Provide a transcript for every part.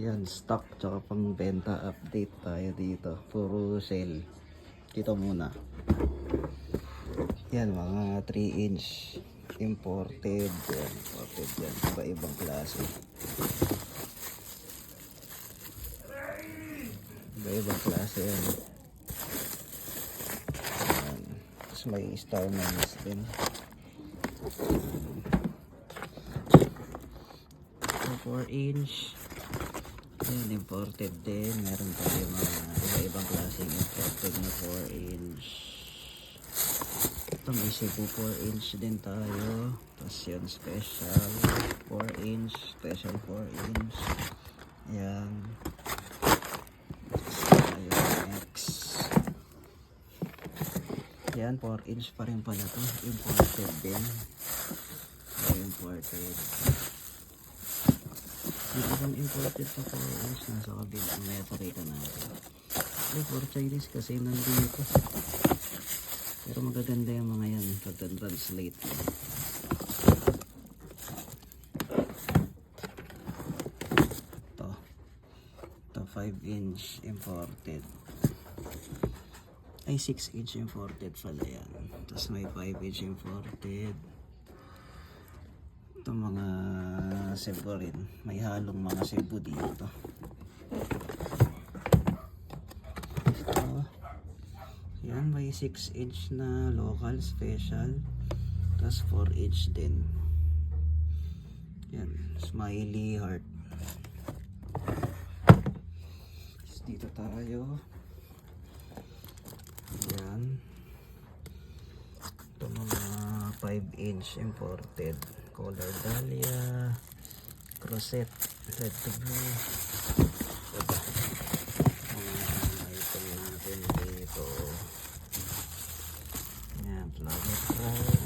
Yan, stock tsaka pang benta update tayo dito. Puro sale. Dito muna. Yan, mga 3 inch. Imported. Yan, imported yan. Iba-ibang klase. Iba-ibang klase yan. Yan. Tapos may star names din. 4 inch. Yan, imported din. Meron tayo mga iba-ibang klaseng imported na 4 inch. Ito may Cebu 4 inch din tayo. Tapos yun, special 4 inch. Special 4 inch. Yan. Tapos X. Yan, 4 inch pa rin pala to. Imported din. Imported. Yung ibang imported pa 4 inch nasa kabila. May pakita natin. For Chinese kasi nandito. Pero magaganda yung mga yan pag translate. Ito 5 inch imported. Ay 6 inch imported pala yan. Tapos may 5 inch imported. Ito mga Cebu rin. May halong mga Cebu dito. Ito. Yan, may 6 inch na local special. Tapos 4 inch din. Yan, smiley heart. Tapos dito tayo. Yan. Ito mga 5 inch imported. Color dahlia, crosset, red to blue. Item natin dito. Yan, flower crown.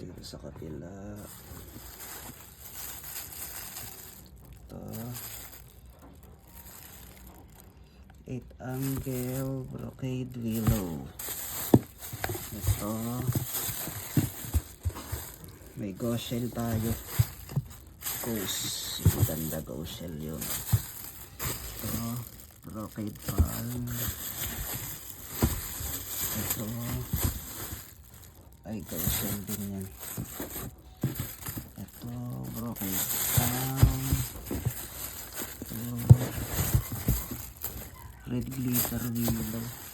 Dito sa kapila. Ito. 8 angle brocade willow. Ito may ghost shell tayo. Ghost, maganda ghost shell yun. Ito brocade palm. Ito ay ghost shell din yan. Ito brocade palm. Red glitter willow.